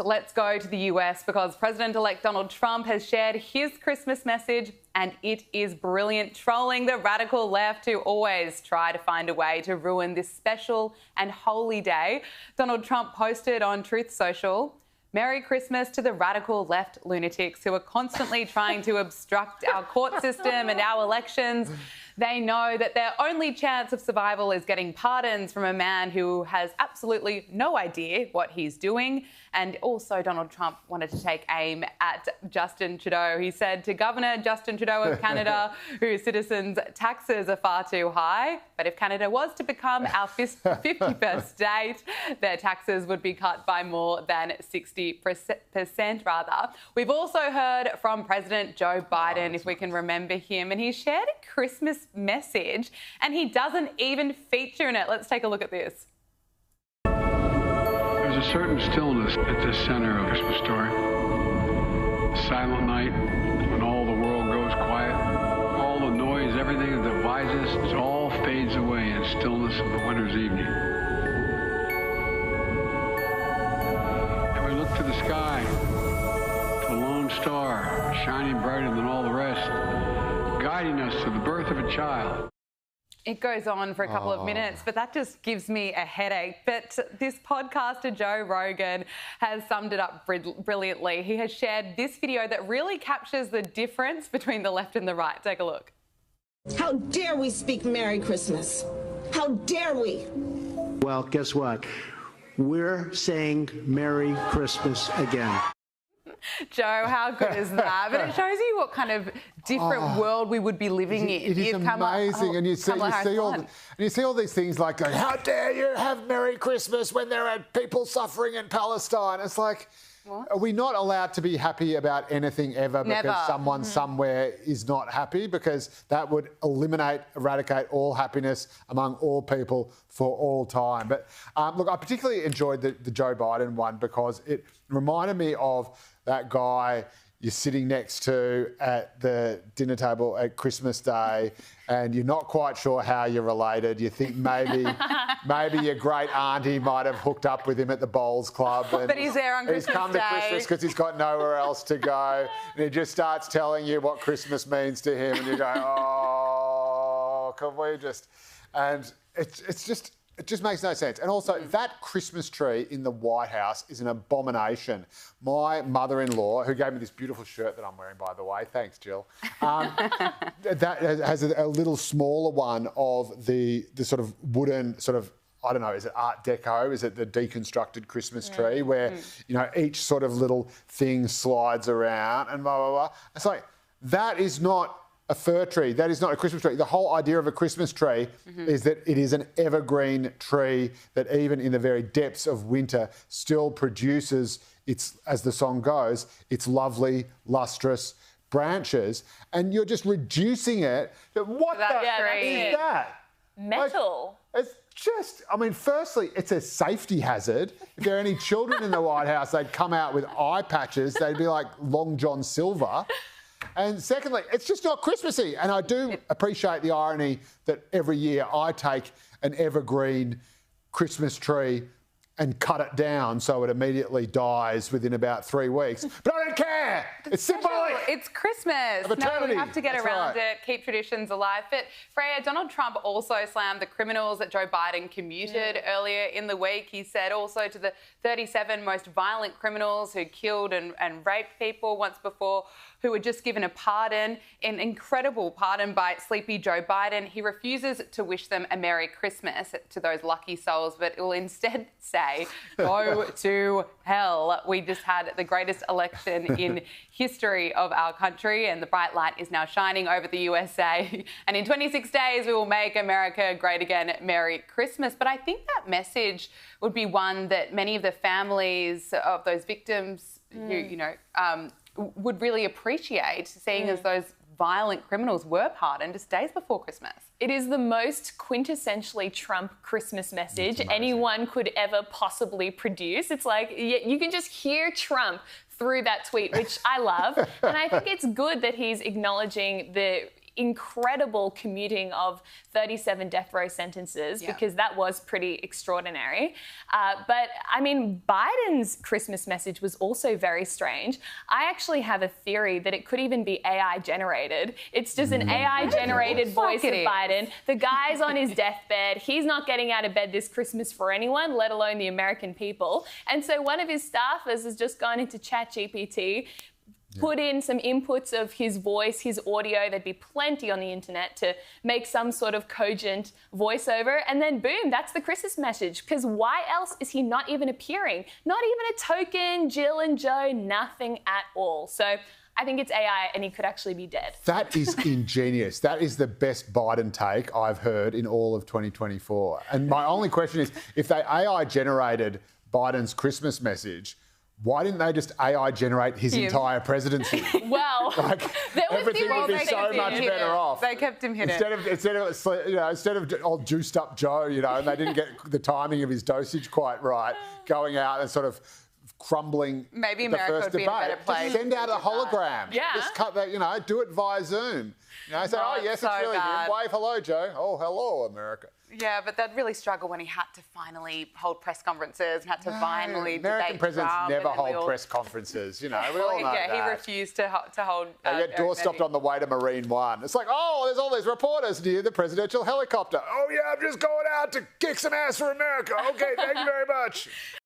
Let's go to the US because President-elect Donald Trump has shared his Christmas message and it is brilliant, trolling the radical left who always try to find a way to ruin this special and holy day. Donald Trump posted on Truth Social, "Merry Christmas to the radical left lunatics who are constantly trying to obstruct our court system and our elections. They know that their only chance of survival is getting pardons from a man who has absolutely no idea what he's doing." And also Donald Trump wanted to take aim at Justin Trudeau. He said to Governor Justin Trudeau of Canada, whose citizens' taxes are far too high, but if Canada was to become our 51st state, their taxes would be cut by more than 60%. We've also heard from President Joe Biden, if we can remember him, and he shared a Christmas message and he doesn't even feature in it. Let's take a look at this. There's a certain stillness at the center of a Christmas story. A silent night when all the world goes quiet, all the noise, everything that divides us, it all fades away in stillness of a winter's evening. And we look to the sky, to the lone star, shining brighter than all the rest, guiding us to the birth of a child. It goes on for a couple of minutes, but that just gives me a headache. But this podcaster, Joe Rogan, has summed it up brilliantly. He has shared this video that really captures the difference between the left and the right. Take a look. How dare we speak Merry Christmas? How dare we? Well, guess what? We're saying Merry Christmas again. Joe, how good is that? But it shows you what kind of different world we would be living in. It is amazing, and you see all these things like, how dare you have Merry Christmas when there are people suffering in Palestine? It's like, what? Are we not allowed to be happy about anything ever because someone somewhere is not happy? Because that would eradicate all happiness among all people for all time. But look, I particularly enjoyed the Joe Biden one because it reminded me of that guy you're sitting next to at the dinner table at Christmas Day and you're not quite sure how you're related. You think maybe your great auntie might have hooked up with him at the bowls club. And but he's there on Christmas Day. He's come to Christmas because he's got nowhere else to go. And he just starts telling you what Christmas means to him and you go, oh, can we just... And it just makes no sense. And also, that Christmas tree in the White House is an abomination. My mother-in-law, who gave me this beautiful shirt that I'm wearing, by the way, thanks, Jill, that has a little smaller one of the sort of wooden sort of, I don't know, is it Art Deco? Is it the deconstructed Christmas tree where, you know, each sort of little thing slides around and blah, blah, blah. It's like, that is not a fir tree. That is not a Christmas tree. The whole idea of a Christmas tree is that it is an evergreen tree that even in the very depths of winter still produces its, as the song goes, its lovely, lustrous branches. And you're just reducing it to what the heck is that? Metal. Like, it's just, I mean, firstly, it's a safety hazard. If there are any children in the White House, they'd come out with eye patches. They'd be like Long John Silver. And secondly, it's just not Christmassy. And I do appreciate the irony that every year I take an evergreen Christmas tree and cut it down so it immediately dies within about 3 weeks. But I don't care. It's symbolic. It's Christmas. No, we have to get around it, keep traditions alive. But Freya, Donald Trump also slammed the criminals that Joe Biden commuted earlier in the week. He said also to the 37 most violent criminals who killed and raped people once before, who were just given a pardon, an incredible pardon by sleepy Joe Biden. He refuses to wish them a Merry Christmas to those lucky souls, but will instead say, go to hell. We just had the greatest election in history of our country and the bright light is now shining over the USA. And in 26 days, we will make America great again. Merry Christmas. But I think that message would be one that many of the families of those victims who, you know, would really appreciate, seeing as those violent criminals were pardoned just days before Christmas. It is the most quintessentially Trump Christmas message anyone could ever possibly produce. It's like, you can just hear Trump through that tweet, which I love. And I think it's good that he's acknowledging the incredible commuting of 37 death row sentences, because that was pretty extraordinary. But I mean, Biden's Christmas message was also very strange. I actually have a theory that it could even be AI generated. It's just an AI generated voice of Biden. The guy's on his deathbed. He's not getting out of bed this Christmas for anyone, let alone the American people. And so one of his staffers has just gone into ChatGPT, put in some inputs of his voice, his audio. There'd be plenty on the internet to make some sort of cogent voiceover. And then boom, that's the Christmas message. Because why else is he not even appearing? Not even a token, Jill and Joe, nothing at all. So I think it's AI and he could actually be dead. That is ingenious. That is the best Biden take I've heard in all of 2024. And my only question is, if they AI generated Biden's Christmas message, why didn't they just AI generate his entire presidency? Well, everything would be so much better off. They kept him hidden. Instead of old juiced up Joe, and they didn't get the timing of his dosage quite right, going out and sort of crumbling. Maybe America would be in a better place. Just send out a hologram. Yeah. Just cut that. Do it via Zoom. Say, oh yes, it's really him. Wave hello, Joe. Oh, hello, America. Yeah, but they'd really struggle when he had to finally hold press conferences and had to finally American debate presidents Trump, never hold press conferences. We all know that. He refused to hold. They get door-stopped on the way to Marine One. It's like, oh, there's all these reporters near the presidential helicopter. Oh yeah, I'm just going out to kick some ass for America. Okay, thank you very much.